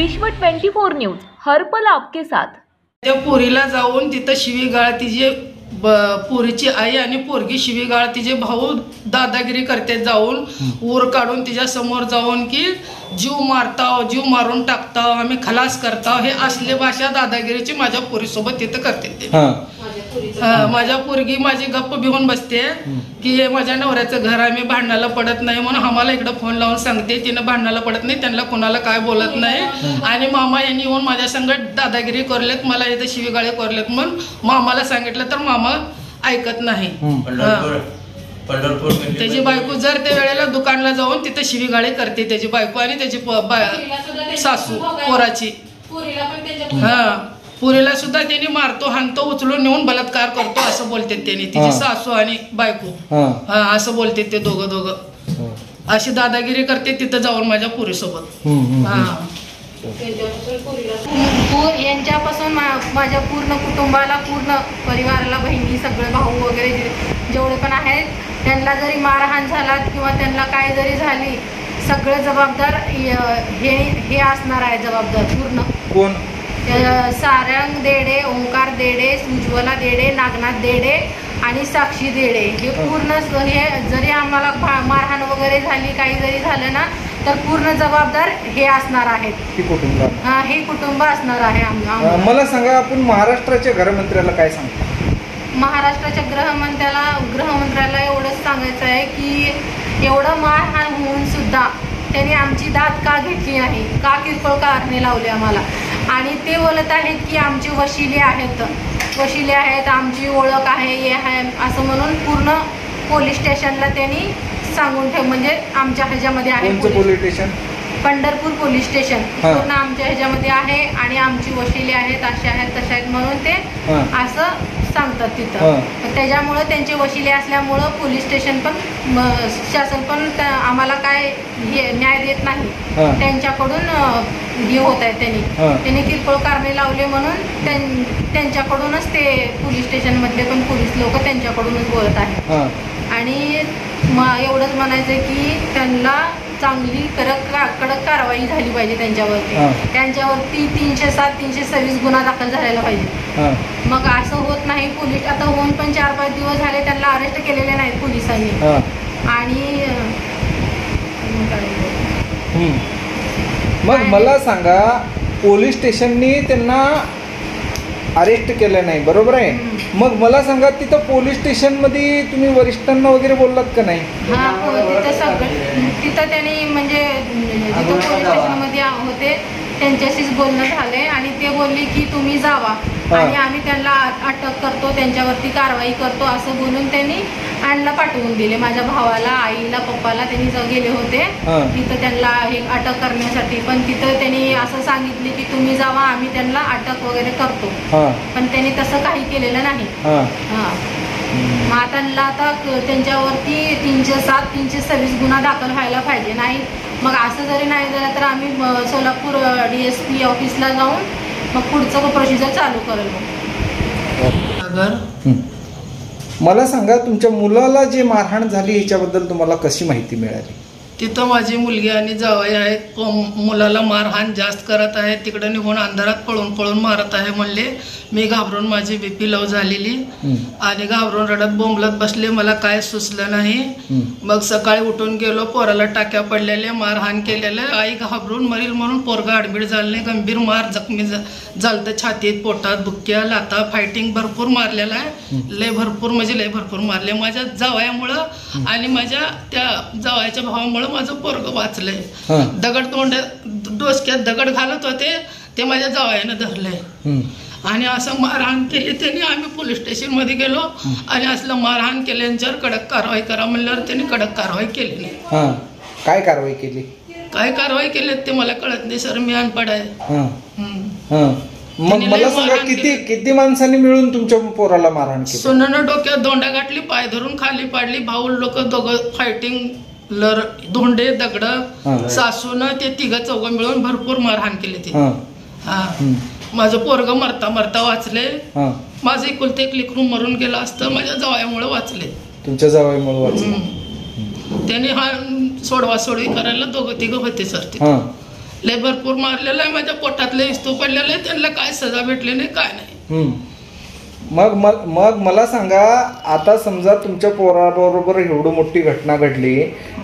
विश्व 24 न्यूज हर पल आपके साथ। त्या पोरीला जाऊन तिथं शिवीगाळ तिचे पोरीची आई आणि पोरगी शिवीगाळ तिचे भाऊ दादागिरी करते, जाऊन ऊर काढून तिच्या समोर जाऊन की जीव मारताव, जीव मारून टाकताव, आम्ही खलास करताव, हे असले भाषा दादागिरीची माझ्या पोरीसोबत तिथं करते ते। माझ्या पोरगी माझी गप्प भिवून बसते की हे माझ्या नवऱ्याचं घर आहे, मी भांडणाला पडत नाही म्हणून आम्हाला इकडे फोन लावून सांगते तिनं भांडणाला पडत नाही, त्यांना कोणाला काय बोलत नाही आणि मामा यांनी येऊन माझ्या संगत दादागिरी करलेत, मला इथे शिवीगाळी करलेत म्हणून मामाला सांगितलं तर मामा ऐकत नाही। त्याची बायको जर त्या वेळेला दुकानला जाऊन तिथे शिवीगाळी करते, त्याची बायको आणि त्याची सासू पोराची। पुरीला सुद्धा त्यांनी मारतो, हाणतो, उचलून नेऊन बलात्कार करतो असं बोलते त्यांनी, तिची सासू आणि बायको असं बोलते ते दोघं अशी दादागिरी करते तिथं जाऊन माझ्या पुरीसोबत। यांच्यापासून माझ्या पूर्ण कुटुंबाला, पूर्ण परिवाराला, बहिणी, सगळे भाऊ वगैरे जेवढे पण आहेत त्यांना जरी मारहाण झाला किंवा त्यांना काय जरी झाली, सगळे जबाबदार हे असणार आहे, जबाबदार पूर्ण कोण? सारंग देडे, ओंकार देडे, उज्ज्वला देडे, नागनाथ देडे आणि साक्षी देडे, हे पूर्ण हे जरी आम्हाला मारहाण वगैरे झाली, काही जरी झालं ना तर पूर्ण जबाबदार हे असणार आहेत, हे कुटुंब असणार आहे। मला सांगा, आपण महाराष्ट्राच्या गृहमंत्र्याला काय सांगता? महाराष्ट्राच्या गृहमंत्र्याला एवढंच सांगायचं आहे की एवढं मारहाण होऊन सुद्धा त्यांनी आमची दाद का घेतली नाही, का किरकोळ कारणे लावले आम्हाला, आणि ते बोलत आहेत की आमचे वशिले आहेत, आमची ओळख आहे, हे आहे असं म्हणून पूर्ण पोलीस स्टेशनला त्यांनी सांगून ठेव, म्हणजे आमच्या ह्याच्यामध्ये आहे police station, Pandharpur police station पूर्ण आमच्या ह्याच्यामध्ये आहे आणि आमची वशिले आहेत, असे आहेत तसे आहेत म्हणून ते असं सांगतात तिथं। त्याच्यामुळं त्यांचे वशिले असल्यामुळं पोलीस स्टेशन पण शासन पण आम्हाला काय न्याय देत नाही, त्यांच्याकडून हे होत आहे, त्यांनी किरकोळ कारणे लावले म्हणून त्यांच्याकडूनच ते पोलीस स्टेशनमधले पण पोलीस लोक त्यांच्याकडूनच बोलत आहेत। आणि एवढंच म्हणायचं की त्यांना चांगली कडक कारवाई झाली पाहिजे त्यांच्यावरती 307, 326 गुन्हा दाखल झालेला पाहिजे। मग असं होत नाही, पोलीस आता होऊन पण 4-5 दिवस झाले त्यांना अरेस्ट केलेले नाहीत पोलिसांनी, आणि मग मला सांगा, पोलीस स्टेशननी त्यांना अरेस्ट केलं नाही, बरोबर आहे? मग मला सांगा, तिथं पोलीस स्टेशन मध्ये तुम्ही वरिष्ठांना वगैरे बोललात का नाही? तिथं सगळं तिथं त्यांनी म्हणजे जिथं पोलीस स्टेशन मध्ये होते त्यांच्याशीच बोलणं झालंय आणि ते बोलले की तुम्ही जावा आणि आम्ही त्यांना अटक करतो, त्यांच्यावरती कारवाई करतो असं बोलून त्यांनी आणला पाठवून दिले। माझ्या भावाला, आईला, पप्पाला त्यांनी गेले होते तिथं त्यांना हे अटक करण्यासाठी, पण तिथं त्यांनी असं सांगितले की तुम्ही जावा, आम्ही त्यांना अटक वगैरे करतो, पण त्यांनी तसं काही केलेलं नाही। मग त्यांना आता त्यांच्यावरती 307, 326 गुन्हा दाखल व्हायला पाहिजे, नाही मग असं जरी नाही झालं तर आम्ही सोलापूर DSP ऑफिसला जाऊन मग पुढचं प्रोसिजर चालू करेल। मला सांगा, तुमच्या मुलाला जे मारहाण झाली याच्याबद्दल तुम्हाला कशी माहिती मिळाली? तिथं माझी मुलगी आणि जावई आहेत, मुलाला मारहाण जास्त करत आहे, तिकडे निघून अंधारात पळून पळून मारत आहे म्हणले। मी घाबरून, माझी BP लो झालेली आणि घाबरून रडत बोंबलत बसले, मला काय सुचलं नाही। मग सकाळी उठून गेलो, पोराला टाक्या पडलेल्या, मारहाण केलेलं, आई घाबरून मरील म्हणून पोरगा ऍडमिट झाले, गंभीर मार, जखमी झालतं, छातीत, पोटात, बुक्क्या, लाता, फायटिंग भरपूर मारलेला आहे, लय भरपूर म्हणजे लय भरपूर मारले। माझ्या जावयामुळं आणि माझ्या त्या जावयाच्या भावामुळं माझं पोरग वाचलंय। दगड तोंड डोसक्यात दगड घालत होते ते माझ्या जावयानं धरलंय आणि असं मारहाण केली त्यांनी। आम्ही पोलीस स्टेशन मध्ये गेलो आणि असलं मारहाण केल्यानंतर कडक कारवाई करा म्हणल्यावर त्यांनी कडक कारवाई केली नाही। काय कारवाई केली? काय कारवाई केली ते मला कळत नाही सर, मी अनपढ आहे। मग मला सांगा, किती माणसांनी मिळून तुमच्या पोराला मारहाण केली? सोनानं डोक्यात दोंडा गाठली, पाय धरून खाली पाडली, भाऊ लोक दोघं फायटिंग, धोंडे, दगड, सासून ते 3-4 मिळून भरपूर मारहाण केली ती। माझं पोरग मरता मरता वाचले, माझं एकुलते एक लेकरू मरून गेलं असतं, माझ्या जावयामुळे वाचले। तुमच्या जावयामुळे वाचले? त्यांनी हा सोडवा सोडवी करायला 2-3 होते सर, लय भरपूर मारलेलं आहे, माझ्या पोटातले इस्तू पडलेलं आहे, त्यांना काय सजा भेटली नाही, काय नाही. मग मला सांगा, आता समजा तुमच्या पोराबरोबर एवढी मोठी घटना घडली,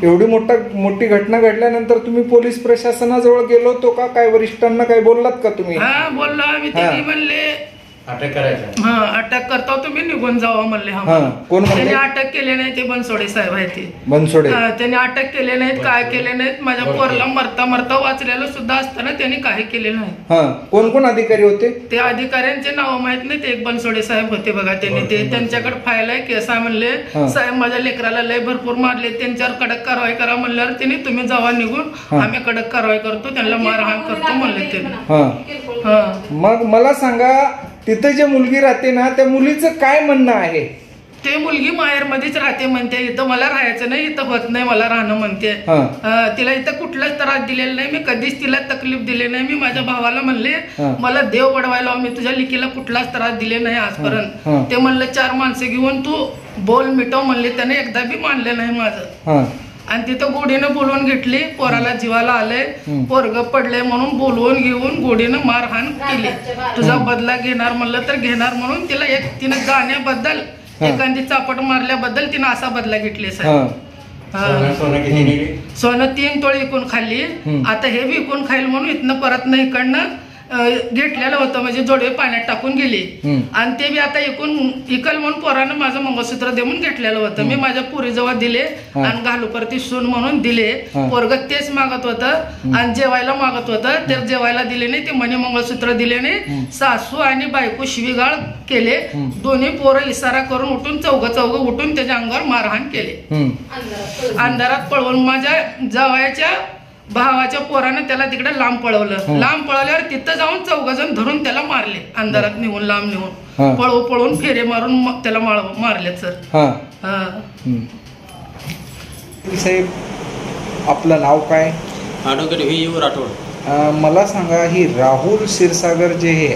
एवढी मोठी घटना घडल्यानंतर तुम्ही पोलीस प्रशासनाजवळ गेलो होतो का? काय वरिष्ठांना काय बोललात का तुम्ही? हा बोललो आम्ही. त्यांनी म्हणले अटक करायचं, हा अटक करतो तुम्ही, निघून जावा म्हणले. कोण म्हणले? त्यांनी अटक केले नाही, ते बनसोडे साहेब आहे ते. बनसोडे त्यांनी अटक केले नाहीत, काय केले नाहीत. माझ्या पोरला मरता मरता वाचलेलं सुद्धा असताना त्यांनी काही केले नाही. कोण कोण अधिकारी होते? ते अधिकाऱ्यांचे नाव माहित नाही. ते एक बनसोडे साहेब होते बघा, त्यांनी ते त्यांच्याकडे फाईल आहे केस आहे म्हणले. साहेब माझ्या लेकराला लय भरपूर मारले, त्यांच्यावर कडक कारवाई करा म्हणल्यावर त्यांनी तुम्ही जावा निघून, आम्ही कडक कारवाई करतो, त्यांना मारहाण करतो म्हणले ते. मग मला सांगा, तिथे जे मुलगी राहते ना, त्या मुलीचं काय म्हणणं आहे? ते मुलगी माहेर मध्येच राहते म्हणते, इथं मला राहायचं नाही, इथं होत नाही मला राहणं म्हणते. तिला इथं कुठलाच त्रास दिलेला नाही, मी कधीच तिला तकलीफ दिली नाही. मी माझ्या भावाला म्हणले मला देव बडवायला, मी तुझ्या लिकीला कुठलाच त्रास दिले नाही आजपर्यंत. ते म्हणलं 4 माणसं घेऊन तू बोल मिटव म्हणले, त्याने एकदा बी मानलं नाही माझं. आणि तिथं गोडीनं बोलवून घेतली, पोराला जीवाला आलंय, पोरग पडलंय म्हणून बोलवून घेऊन गोडीनं मारहाण केली. तुझा बदला घेणार म्हणलं तर घेणार म्हणून तिला तिनं गाण्याबद्दल एखादी चापट मारल्याबद्दल तिनं असा बदला घेतली. साहेब सोनं 3 तोळे विकून खाल्ली, आता हे विकून खाईल म्हणून इथनं परत नाही इकडनं घेतलेलं होतं, म्हणजे जोडवे पाण्यात टाकून गेले. आणि ते बी आता इकल म्हणून पोरानं माझं मंगळसूत्र देऊन घेतलेलं होतं. मी माझ्या पुरीजवळ दिले आणि घालू परती सून म्हणून दिले. पोरग तेच मागत होतं आणि जेवायला मागत होतं, ते जेवायला दिले नाही, ते मणी मंगळसूत्र दिले नाही. सासू आणि बायको शिवीगाळ केले, दोन्ही पोरं इशारा करून उठून चौघ उठून त्याच्या अंगावर मारहाण केले. अंधारात पळवून माझ्या जावयाच्या भावाच्या पोरानं त्याला तिकडे लांब पळवलं. लांब पळवल्यावर तिथं जाऊन 4 जण धरून त्याला मारले, अंधारात निघून लांब निघून पळवून फेरे मारून त्याला मारले. सर साहेब, आपलं नाव काय? ॲडव्होकेट व्ही.यू. राठोड. मला सांगा, ही राहुल क्षीरसागर जे हे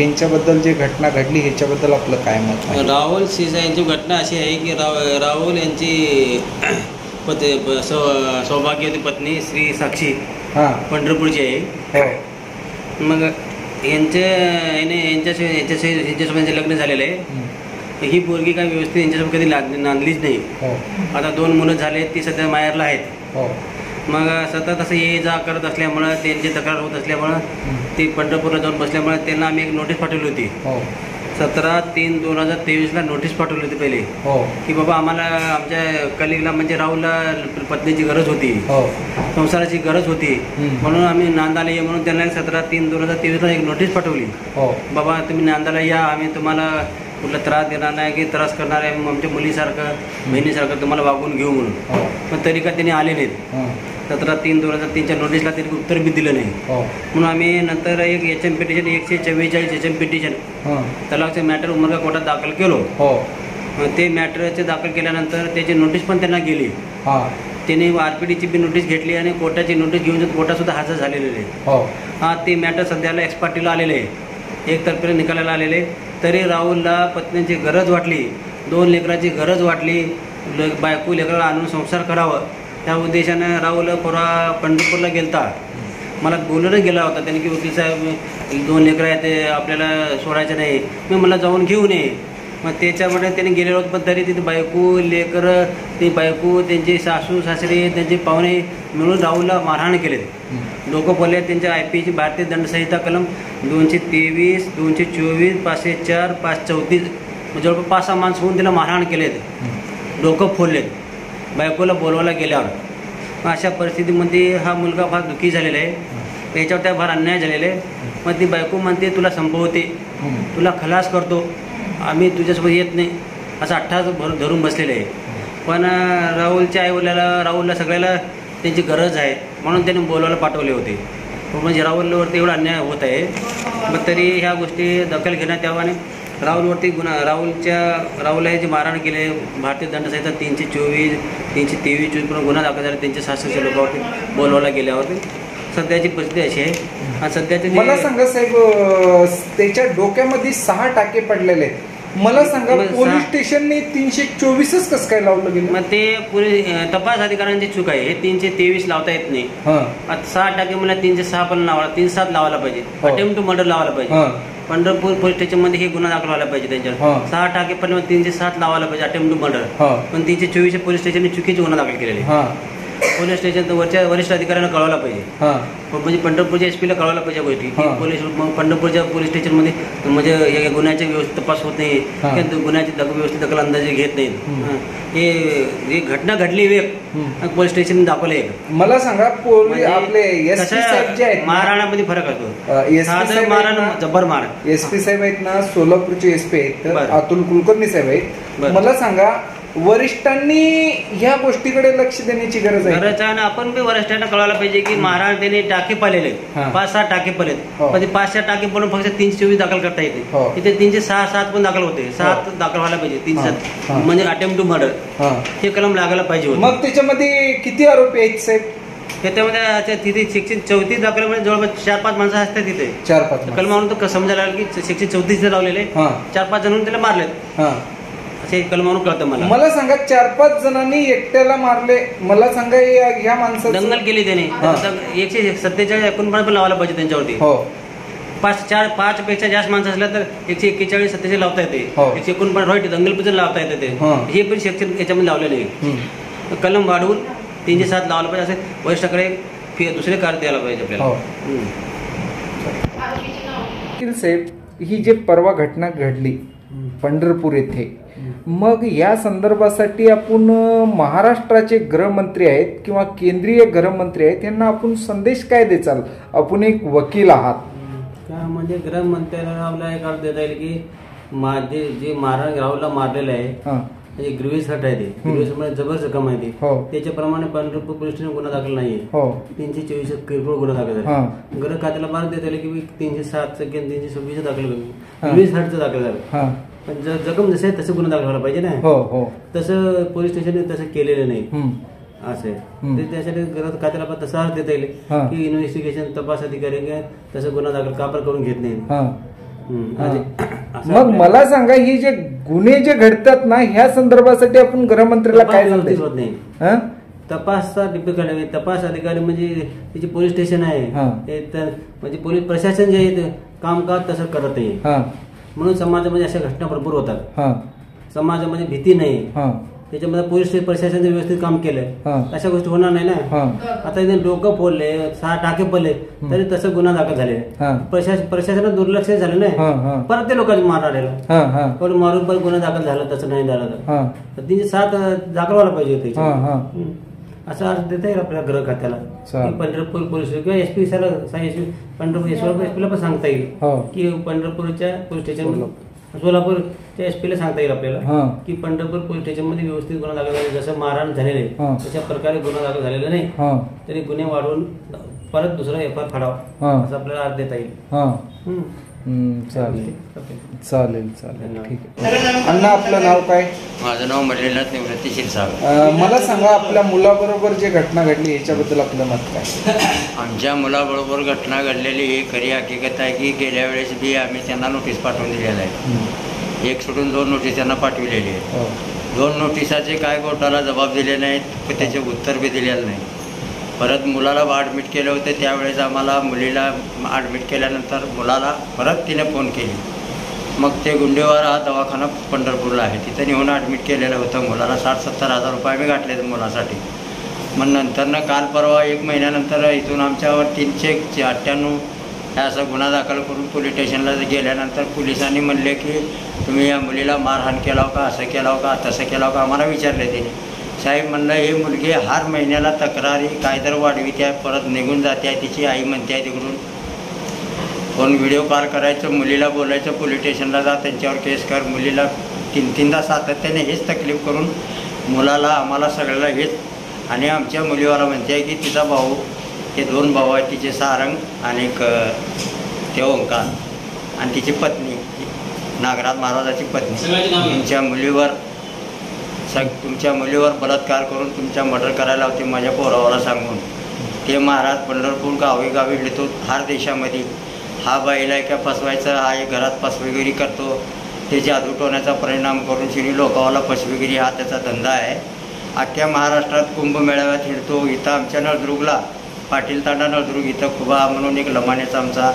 यांच्याबद्दल जे घटना घडली, ह्याच्याबद्दल आपलं काय मत आहे? राहुल क्षीरसागर यांची घटना अशी आहे की राहुल यांची सौभाग्यवती पत्नी श्री साक्षी पंढरपूरची आहे. मग यांच्यासोबत लग्न झालेलं आहे. ही पोरगी काय व्यवस्थित यांच्यासोबत कधी नांदलीच नाही. आता 2 मुलं झाले, ती सध्या माहेरला आहेत. मग सतत असं ये जा करत असल्यामुळं, त्यांची तक्रार होत असल्यामुळं ती पंढरपूरला जाऊन बसल्यामुळे त्यांना आम्ही एक नोटीस पाठवली होती. 17/3/2023 नोटीस पाठवली होती पहिले, की बाबा आम्हाला आमच्या कलिगला म्हणजे राहुलला पत्नीची गरज होती, संसाराची गरज होती, म्हणून आम्ही नांदाला ये म्हणून त्यांना 17/3/2023 एक नोटीस पाठवली. बाबा तुम्ही नांदाला या, आम्ही तुम्हाला कुठला त्रास देणार नाही की त्रास करणार आहे, आमच्या मुलीसारखं बहिणीसारखं तुम्हाला वागून घेऊ म्हणून. पण तरी का त्यांनी आले नाहीत. 17/3/2003 नोटीसला त्यांनी उत्तर बी दिलं नाही. म्हणून आम्ही नंतर एक HM पिटिशन 144 HM पिटिशन तलाकचे मॅटर उमरगा कोर्टात दाखल केलो. ते मॅटरचे दाखल केल्यानंतर त्याची नोटीस पण त्यांना गेली. त्यांनी RPDची बी नोटीस घेतली आणि कोर्टाची नोटीस घेऊन कोर्टातसुद्धा हजर झालेले आहे. ते मॅटर सध्याला एक्सपार्टीला आलेले आहे, एकतर्फे निकालाला आलेले. तरी राहुलला पत्नीची गरज वाटली, 2 लेकराची गरज वाटली, बायको लेकराला आणून संसार करावं, त्या उद्देशानं राहुल पंढरपूरला गेलता. मला बोलूनच गेला होता त्यांनी की वकील साहेब 2 लेकरं आहेत, ते आपल्याला सोडायचं नाही. मी मला जाऊन घेऊन ये. मग त्याच्यामध्ये त्यांनी गेलेलो होतं, पण तरी तिथे बायको लेकरं, ती बायको, त्यांचे सासू सासरे, त्यांचे पाहुणे मिळून राहुलला मारहाण केले. लोक बोलले त्यांच्या IPC भारतीय दंडसंहिता कलम 223, 224, 504, 534 जवळपास 5-6 माणसं होऊन तिला मारहाण केलेत, डोकं फोडलेत बायकोला बोलवायला गेल्यावर. अशा परिस्थितीमध्ये हा मुलगा फार दुःखी झालेला आहे, त्याच्यावर त्या फार अन्याय झालेला आहे. मग ती बायको म्हणते तुला संपवते, तुला खलास करतो, आम्ही तुझ्यासोबत येत नाही, असं 18 धरून बसलेलं आहे. पण राहुलच्या राहुलला सगळ्याला त्यांची गरज आहे म्हणून त्यांनी बोलवायला पाठवले होते. म्हणजे राहुलवरती एवढा अन्याय होत आहे. मग तरी ह्या गोष्टी दखल घेण्यात यावं आणि राहुलवरती राहुलला हे जे मारहाण केले, भारतीय दंडसंहिता 324, 323 पण गुन्हा दाखल झाला त्यांच्या सासरच्या लोकांवरती बोलवायला गेल्यावरती. सध्याची परिस्थिती अशी आहे. आणि सध्याचे मला सांगा साहेब, त्याच्या डोक्यामध्ये 6 टाके पडलेले आहेत. मला सांगा पोलीस स्टेशनने 324च कसं काय लावलं गेलं? मग ते पोलीस तपास अधिकाऱ्यांची चूक आहे. 323 लावता येत नाही. आता 6% मला 306 पण लावायला 307 लावायला पाहिजे. अटेम्प्ट टू मर्डर लावायला पाहिजे. पंढरपूर पोलीस स्टेशन मध्ये हे गुन्हा दाखल व्हायला पाहिजे त्यांच्यावर. 6% पण 307 लावायला पाहिजे अटेम्प्ट टू मर्डर. पण 324 पोलीस स्टेशनने चुकीचे गुन्हा दाखल केलेले. पोलीस स्टेशन वरच्या वरिष्ठ अधिकाऱ्यांना कळवायला पाहिजे. म्हणजे पंढरपूरच्या एसपीला कळवायला पाहिजे गोष्टी. पोलीस पंढरपूरच्या पोलीस स्टेशन मध्ये म्हणजे गुन्ह्याचे व्यवस्थित तपास होत नाही, गुन्ह्याची व्यवस्थित दखल अंदाजे घेत नाहीत. हे घटना घडली वेग पोलीस स्टेशन दाखवले. मला सांगा आपले एसपी साहेब जे आहेत महाराणामध्ये फरक असतो. महाराणा जब्बर महाराण एसपी साहेब आहेत ना, सोलापूरचे एसपी आहेत अतुल कुलकर्णी साहेब आहेत. मला सांगा वरिष्ठांनी ह्या गोष्टीकडे लक्ष देण्याची गरज आहे. आपण बी वरिष्ठांना कळवायला पाहिजे की महाराज त्यांनी टाके पालेले 5-6 टाके पालेत. पण 5-6 टाके पडून फक्त 324 दाखल करता येते. इथे 306-7 पण दाखल होते. 7 दाखल व्हायला पाहिजे. 307 म्हणजे अटेम्प्ट टू मर्डर हे कलम लागायला पाहिजे. मग त्याच्यामध्ये किती आरोपी आहेत साहेब? त्याच्यामध्ये तिथे सेक्शन 34 दाखल म्हणजे जवळपास 4-5 माणसं असतात तिथे. 4-5 कलमावरून तर समजायला लागलं की सेक्शन 34 लावलेले 4-5 जणांनी त्याला मारलेत असे कलमावरून कळतं मला. मला सांगा 4-5 जणांनी एकट्याला मारले. मला सांगा ह्या माणसाचं दंगल केली त्याने. 147-49 पण लावायला पाहिजे त्यांच्यावरती. 5 पेक्षा जास्त माणसं असल्या तर 141-47 लावता येते. 149 दंगल पण लावता येते. हे पण सेक्शन याच्यामध्ये लावलेले आहे. कलम वाढवून 307 लावायला पाहिजे. असे वरिष्ठाकडे दुसरे कार्य द्यायला पाहिजे आपल्याला. साहेब ही जे परवा घटना घडली पंढरपूर येथे, मग या संदर्भासाठी आपण महाराष्ट्राचे गृहमंत्री आहेत किंवा केंद्रीय गृहमंत्री आहेत यांना आपण संदेश काय द्याल? आपण एक वकील आहात का म्हणजे गृहमंत्र्यांना आपल्याला एक अर्थ देता येईल की जे महाराज राहुलला मारलेलं आहे म्हणजे ग्रीव्हन्स हट आहे. ते ग्रीव्हन्स मध्ये जबरदस्त रक्कम आहे ती. त्याच्याप्रमाणे पंढरपूर पोलीस स्टेशन गुन्हा दाखल नाहीये. 324 किरकोळ गुन्हा दाखल झाला. गृह खात्याला बाहेर देता येईल की 307 326 दाखल ग्रीव्हन्स हटचं दाखल झालं. पण जखम जसे तसं गुन्हा दाखल व्हायला पाहिजे ना. तसं पोलीस स्टेशनने तसं केलेलं नाही. असं ते त्यासाठी गृह खात्याला तसा अर्थ देता येईल की इन्व्हेस्टिगेशन तपास अधिकारी तसं गुन्हा दाखल कापर करून घेत नाही. मग मला सांगा ही जे गुन्हे जे घडतात ना ह्या संदर्भासाठी आपण गृहमंत्र्याला काय संदेश होत नाही? तपासचा डिपेंड तपास अधिकारी म्हणजे त्याचे पोलीस स्टेशन आहे. म्हणजे पोलीस प्रशासन जे आहे कामकाज तसं करत नाही. म्हणून समाजामध्ये अशा घटना भरपूर होतात. समाजामध्ये भीती नाही. त्याच्यामध्ये पोलीस प्रशासन व्यवस्थित काम केलंय अशा गोष्टी होणार नाही ना. आता इथे डोकं फोडले 6 टाके पडले तरी तसं गुन्हा दाखल झाले. प्रशासनात दुर्लक्ष झालं नाही. परत ते लोकांनी मारणाऱ्याला पण मारून पण गुन्हा दाखल झाला तसं नाही झालं तर 307 दाखल व्हायला पाहिजे होते. असं अर्थ देता येईल आपल्या गृह खात्याला. पंढरपूर पोलीस किंवा एसपी पंढरपूर एसपीला पण सांगता येईल की पंढरपूरच्या पोलीस स्टेशन सोलापूरच्या एसपीला सांगता येईल आपल्याला की पंढरपूर पोलीस स्टेशन मध्ये व्यवस्थित गुन्हा दाखल झाले. जसं मारहाण झालेले तशा प्रकारे गुन्हा दाखल झालेला नाही तरी गुन्हे वाढवून परत दुसरा एफआयआर फाडावा असं आपल्याला अर्थ देता येईल. चालेल चालेल चालेल ठीक आहे. अण्णा आपलं नाव काय? माझं नाव मल्लीनाथ निवृत्ती क्षीरसागर. मला सांगा आपल्या मुलाबरोबर जे घटना घडली याच्याबद्दल आपलं मत काय? आमच्या मुलाबरोबर घटना घडलेली ही खरी हकीकत आहे की गेल्या वेळेस बी आम्ही त्यांना नोटीस पाठवून दिलेलं आहे. 1 सोडून 2 नोटीस त्यांना पाठविलेली आहे. 2 नोटिसाचे काय कोर्टाला जबाब दिले नाहीत, त्याचे उत्तर बी दिलेलं नाही. परत मुलाला ॲडमिट केलं होतं त्यावेळेस आम्हाला मुलीला ॲडमिट केल्यानंतर मुलाला परत तिने फोन केली. मग ते गुंडेवार हा दवाखाना पंढरपूरला आहे तिथं नेऊन ॲडमिट केलेलं होतं. मुलाला 60-70 हजार रुपये आम्ही गाठले मुलासाठी. मग नंतरनं काल परवा 1 महिन्यानंतर इथून आमच्यावर 398 हे असा गुन्हा दाखल करून पोलीस स्टेशनला गेल्यानंतर पोलिसांनी म्हणले की तुम्ही या मुलीला मारहाण केला का, असं केला का, तसं केला का, आम्हाला विचारले तिने. साहेब म्हणलं ही मुलगी हर महिन्याला तक्रारी काय तर वाढवित आहे, परत निघून जाते आहे. तिची आई म्हणते आहे तिकडून फोन व्हिडिओ कॉल करायचं, मुलीला बोलायचं पोलीस स्टेशनला जा त्यांच्यावर केस कर. मुलीला 3-3दा सातत्याने हेच तकलीफ करून मुलाला आम्हाला सगळ्याला हेच. आणि आमच्या मुलीवाला म्हणते आहे की तिचा भाऊ हे 2 भाऊ आहेत तिचे सारंग आणि ते ओंकार आणि तिची पत्नी नागराज महाराजाची पत्नी तुमच्या मुलीवर बलात्कार करून तुमच्या मर्डर करायला होते माझ्या पोरावाला सांगून. ते महाराज पंढरपूर गावी हिंडतो हर देशामध्ये. हा बाईला काय फसवायचं, हा घरात फसवेगिरी करतो. ते जादू टोण्याचा परिणाम करून शिनी लोकावाला फसवेगिरी हा त्याचा धंदा आहे. अख्ख्या महाराष्ट्रात कुंभमेळाव्यात हिंडतो. इथं आमच्या नळदुर्गला पाटील तांडा नळदुर्ग इथं खुबा म्हणून एक लमाण्याचा आमचा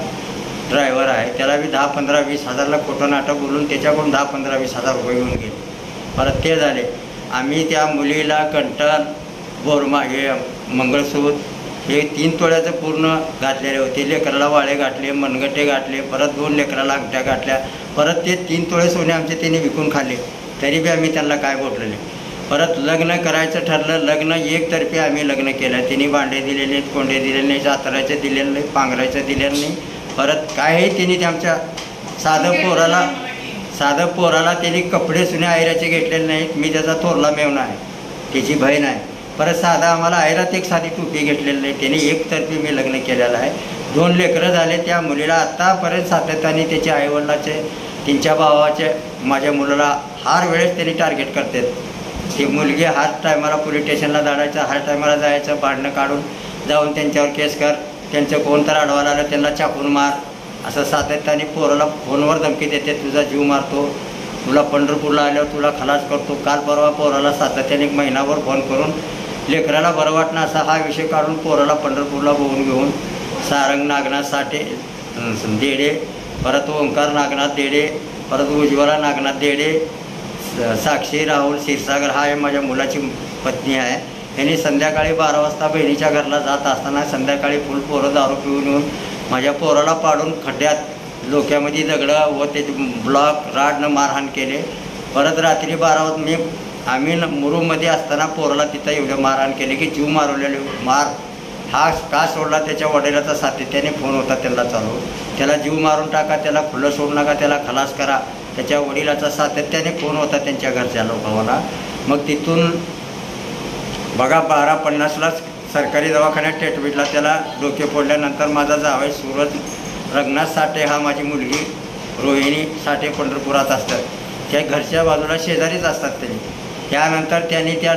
ड्रायव्हर आहे. त्याला बी 10, 15, 20 हजारला खोटं नाटक बोलून त्याच्याकडून 10, 15, 20 हजार रुपये घेऊन गेले. परत ते झाले. आम्ही त्या मुलीला कंटन, बोरमा, हे मंगळसूत्र हे 3 तोळ्याचं पूर्ण घातलेले होते. लेकराला वाळे घातले, मनगटे घातले, परत 2 लेकराला अंगठ्या घातल्या. परत ते 3 तोळे सोने आमचे त्यांनी विकून खाल्ले. तरी बी आम्ही त्यांना काय बोललेले. परत लग्न करायचं ठरलं. लग्न एकतर्फी आम्ही लग्न केलं. त्यांनी भांडे दिलेले नाहीत, कोंडे दिलेले नाही, जात्राचे दिलेले नाही, पांघरायचं दिलेलं नाही. परत काय त्यांनी ते आमच्या साधं पोराला त्यांनी कपडे सुने आयराचे घेतलेले नाहीत. मी त्याचा थोरला मेवणा आहे, त्याची बहीण आहे. परत साधा आम्हाला आयरात एक साधी टोपी घेतलेली नाही. त्यांनी एकतर्फी मी लग्न केलेलं आहे. 2 लेकरं झाले. त्या मुलीला आत्तापर्यंत सातत्याने त्याच्या आईवडिलाचे, त्यांच्या भावाचे, माझ्या मुलाला हर वेळेस त्यांनी टार्गेट करतात. ती मुलगी हर टायमाला पोलीस स्टेशनला जायचं, हर टायमाला जायचं, भांडणं काढून जाऊन त्यांच्यावर केस कर, त्यांचं कोण तर अडवायला आलं त्यांना चाकून मार, असं सातत्याने पोराला फोनवर धमकी देते. तुझा जीव मारतो, तुला पंढरपूरला आल्यावर तुला खलास करतो. काल परवा पोराला सातत्याने 1 महिनाभर फोन करून लेकराला बरं वाटणं असा हा विषय काढून पोराला पंढरपूरला बोलून घेऊन सारंग नागनाथ साठे देडे, परत ओंकार नागनाथ देडे, परत उज्ज्वला नागनाथ देडे, साक्षी राहुल क्षीरसागर हा आहे माझ्या मुलाची पत्नी आहे. यांनी संध्याकाळी 12 वाजता बहिणीच्या घरला जात असताना संध्याकाळी फुल पोरं दारू पिऊन येऊन माझ्या पोराला पाडून खड्ड्यात डोक्यामध्ये दगडं व ते ब्लॉक राडनं मारहाण केले. परत रात्री 12 वाजता आम्ही मुरुममध्ये असताना पोराला तिथं एवढं मारहाण केले की जीव मारवलेले. मार हा का सोडला, त्याच्या वडिलाचा सातत्याने फोन होता त्यांना चालू, त्याला जीव मारून टाका, त्याला खुलं सोडू नका, त्याला खलास करा. त्याच्या वडिलाचा सातत्याने फोन होता त्यांच्या घरच्या लोकांना. मग तिथून बघा 12:50ला सरकारी दवाखान्यात ट्रीटमेंटला त्याला डोके फोडल्यानंतर माझा जावई सूरज रंगनाथ साठे हा माझी मुलगी रोहिणी साठे पंढरपुरात असतात. त्या घरच्या बाजूला शेजारीच असतात त्यांनी. त्यानंतर त्यांनी त्या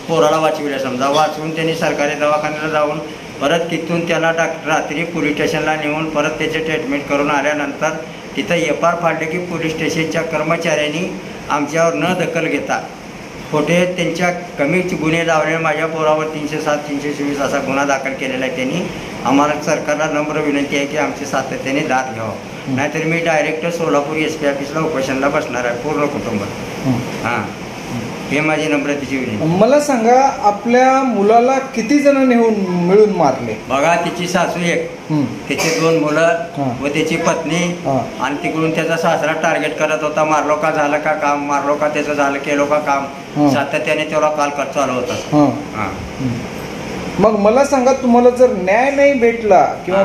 पोराला वाचविल्या, समजा वाचवून त्यांनी सरकारी दवाखान्याला जाऊन परत तिथून त्याला रात्री पोलीस स्टेशनला नेऊन परत त्याचे ट्रीटमेंट करून आल्यानंतर तिथं FR फाडले की पोलीस स्टेशनच्या कर्मचाऱ्यांनी आमच्यावर न दखल घेता खोटे त्यांच्या कमी गुन्हे लावले. माझ्या पोरावर 307, 324 असा गुन्हा दाखल केलेला आहे त्यांनी. आम्हाला सरकारला नम्र विनंती आहे की आमची सातत्याने दाद घ्यावं, नाहीतर मी डायरेक्ट सोलापूर SP ऑफिसला उपोषणला बसणार आहे पूर्ण कुटुंब. हां, हे माझी नम्रतेची विनंती. मला सांगा, आपल्या मुलाला किती जण मिळून मारले? बघा, तिची सासू एक, त्याची 2 मुलं व त्याची पत्नी, आणि तिकडून त्याचा सासरा टार्गेट करत होता. मारलो का, झालं का काम, मारलो का, त्याचं झालं, केलो का काम, सातत्याने तेवढा कॉल चालू होता. मग मला सांगा, तुम्हाला जर न्याय नाही भेटला किंवा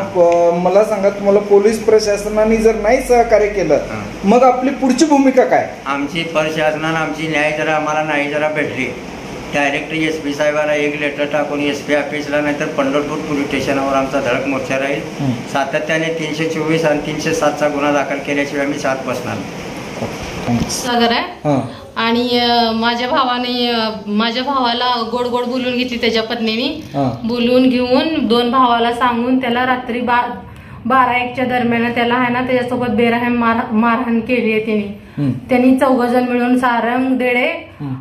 मला सांगा तुम्हाला पोलीस प्रशासनाने जर नाही सहकार्य केलं, मग आपली पुढची भूमिका काय? आमची प्रशासनानं आमची न्याय जरा आम्हाला नाही जरा भेटली, डायरेक्ट SP साहेबांना एक लेटर टाकून SP ऑफिसला, नाहीतर पंढरपूर पोलीस स्टेशनवर आमचा धडक मोर्चा राहील. सातत्याने 324 आणि 307चा गुन्हा दाखल केल्याशिवाय आम्ही साथ बसणार. सागर आहे. आणि माझ्या भावाला गोड गोड बोलून घेतली त्याच्या पत्नीने. बोलून घेऊन 2 भावाला सांगून त्याला रात्री 12-1च्या दरम्यान त्याला आहे ना त्याच्यासोबत बेरहम मारहाण केली आहे त्यांनी 4 जण मिळून सारंग देडे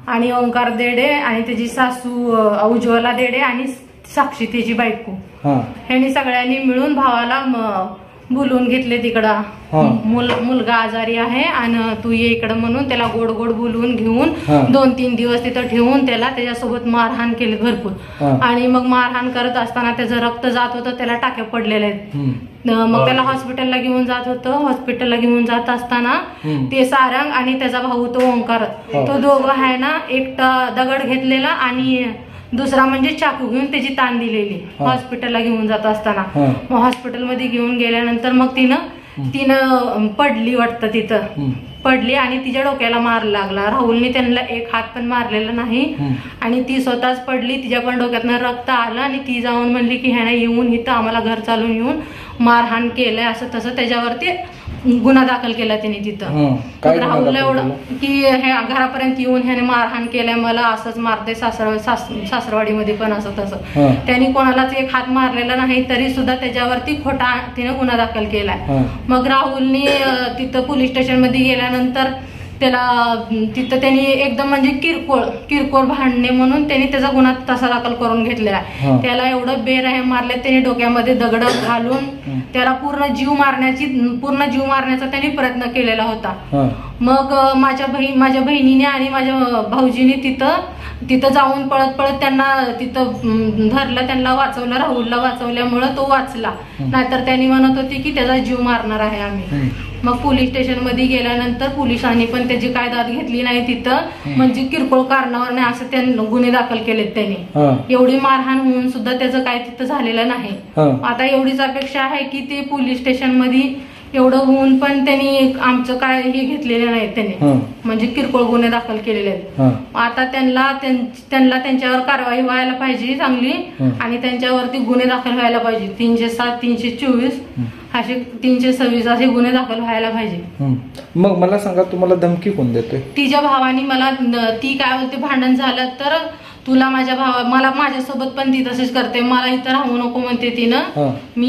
आणि ओंकार देडे आणि त्याची सासू उज्ज्वला देडे आणि साक्षी त्याची बायको, ह्यांनी सगळ्यांनी मिळून भावाला बोलवून घेतले तिकडं. मुलगा आजारी आहे आणि तू ये इकडं म्हणून त्याला गोड गोड बोलवून घेऊन 2-3 दिवस तिथं ठेवून त्याच्यासोबत मारहाण केली भरपूर. आणि मग मारहाण करत असताना त्याचं रक्त जात होतं, त्याला टाक्या पडलेल्या आहेत. मग त्याला हॉस्पिटलला घेऊन जात होतं. हॉस्पिटलला घेऊन जात असताना ते सारंग आणि त्याचा भाऊ तो ओंकार, तो दोघं आहे ना, एकटा दगड घेतलेला आणि दुसरा म्हणजे चाकू घेऊन त्याची ताण दिलेली हॉस्पिटलला घेऊन जात असताना. मग हॉस्पिटलमध्ये घेऊन गेल्यानंतर मग तिनं पडली वाटतं, तिथं पडली आणि तिच्या डोक्याला मार लागला. राहुलने त्यांना एक हात पण मारलेला नाही आणि ती स्वतःच पडली. तिच्या पण डोक्यातनं रक्त आलं आणि ती जाऊन म्हणली की ह्याने येऊन इथं आम्हाला घर चालून येऊन मारहाण केलंय असं तसं. त्याच्यावरती गुन्हा दाखल केला त्यांनी तिथं. राहुलला एवढं की ह्या घरापर्यंत येऊन ह्याने मारहाण केलंय, मला असंच मारते, सासरवाडीमध्ये पण असं तसं. त्यांनी कोणालाच एक हात मारलेला नाही तरी सुद्धा त्याच्यावरती खोटा तिने गुन्हा दाखल केलाय. मग राहुलने तिथं पोलीस स्टेशन मध्ये गेल्यानंतर त्याला तिथं त्यांनी एकदम म्हणजे किरकोळ भांडणे म्हणून त्यांनी त्याचा गुन्हा तसा दाखल करून घेतलेला आहे. त्याला एवढं बेरहम मारले, त्यांनी डोक्यामध्ये दगड घालून त्याला पूर्ण जीव मारण्याचा त्यांनी प्रयत्न केलेला होता. मग माझ्या बहिणीने आणि माझ्या भाऊजीने तिथं जाऊन पळत त्यांना तिथं धरलं, त्यांना वाचवलं. राहुलला वाचवल्यामुळं तो वाचला, नाहीतर त्यांनी म्हणत होते की त्याचा जीव मारणार आहे आम्ही. मग पोलीस स्टेशन मध्ये गेल्यानंतर पोलिसांनी पण त्याची काय दाद घेतली नाही तिथं, म्हणजे किरकोळ कारणावर नाही असं त्यांनी गुन्हे दाखल केलेत त्यांनी. एवढी मारहाण होऊन सुद्धा त्याचं काय तिथं झालेलं नाही. आता एवढीच अपेक्षा आहे की ते पोलीस स्टेशन मध्ये एवढं होऊन पण त्यांनी आमचं काय हे घेतलेलं नाही त्यांनी, म्हणजे किरकोळ गुन्हे दाखल केलेले आहेत. आता त्यांना त्यांच्यावर कारवाई व्हायला पाहिजे चांगली, आणि त्यांच्यावरती गुन्हे दाखल व्हायला पाहिजे. 307, 324 असे 326 असे गुन्हे दाखल व्हायला पाहिजे. मग मला सांगा, तुम्हाला धमकी कोण देतोय? तिच्या भावानी मला, ती काय बोलते, भांडण झालं तर तुला मला माझ्यासोबत पण ती तशीच करते, मला इथं राहू नको म्हणते तिनं. मी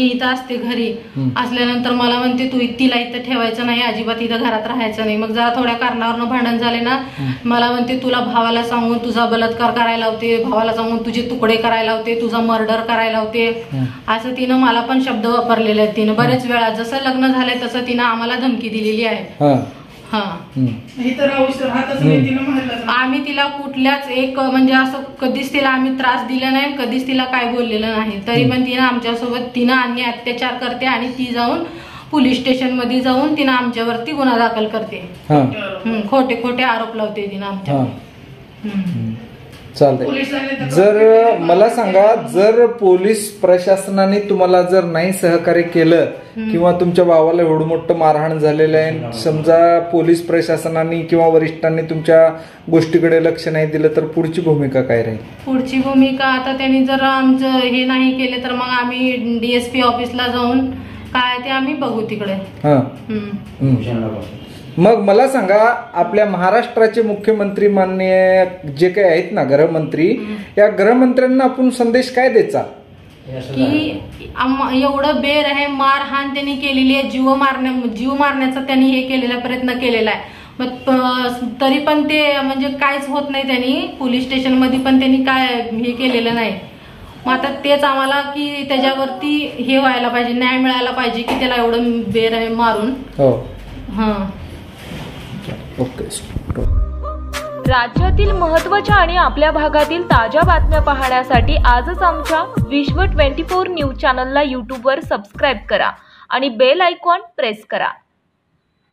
इथं असते घरी असल्यानंतर मला म्हणते तू तिला इथं ठेवायचं नाही, अजिबात इथं घरात राहायचं नाही. मग जरा थोड्या कारणावरनं भांडण झाले ना, मला म्हणते तुला भावाला सांगून तुझा बलात्कार करायला लावते, भावाला सांगून तुझे तुकडे करायला लावते, तुझा मर्डर करायला लावते, असं तिनं मला पण शब्द वापरलेले आहेत. तिनं बरेच वेळा, जसं लग्न झालंय तसं तिनं आम्हाला धमकी दिलेली आहे. आम्ही तिला कुठल्याच म्हणजे असं कधीच तिला आम्ही त्रास दिला नाही, कधीच तिला काय बोललेलं नाही. तरी पण तिनं आमच्यासोबत अन्याय अत्याचार करते, आणि ती जाऊन पोलीस स्टेशन मध्ये जाऊन तिनं आमच्यावरती गुन्हा दाखल करते. खोटे आरोप लावते तिनं आमच्यावर. चालतंय. जर मला सांगा, जर पोलीस प्रशासनाने तुम्हाला जर नाही सहकार्य केलं किंवा तुमच्या भावाला एवढं मोठं मारहाण झालेलं आहे, समजा पोलीस प्रशासनाने किंवा वरिष्ठांनी तुमच्या गोष्टीकडे लक्ष नाही दिलं, तर पुढची भूमिका काय राहील? पुढची भूमिका आता त्यांनी जर आमचं हे नाही केले तर मग आम्ही DSP ऑफिसला जाऊन काय ते आम्ही बघू तिकडे. मग मला सांगा, आपल्या महाराष्ट्राचे मुख्यमंत्री माननीय जे काही आहेत ना, गृहमंत्री, या गृहमंत्र्यांना आपण संदेश काय द्यायचा की एवढं बेरहम मारहाण त्यांनी केलेली आहे, जीव मारण्याचा त्यांनी हे केलेला प्रयत्न केलेला आहे. मग तरी पण ते म्हणजे काहीच होत नाही. त्यांनी पोलीस स्टेशन मध्ये पण त्यांनी काय हे केलेलं नाही. मग आता तेच आम्हाला की त्याच्यावरती हे व्हायला पाहिजे, न्याय मिळायला पाहिजे की त्याला एवढं बेरहम मारून. राज्यातील महत्त्वाच्या आणि आपल्या भागातील ताज्या बातम्या पाहण्यासाठी आजच आमच्या विश्व 24 न्यूज चॅनलला यूट्यूबवर सबस्क्राईब करा आणि बेल आयकॉन प्रेस करा.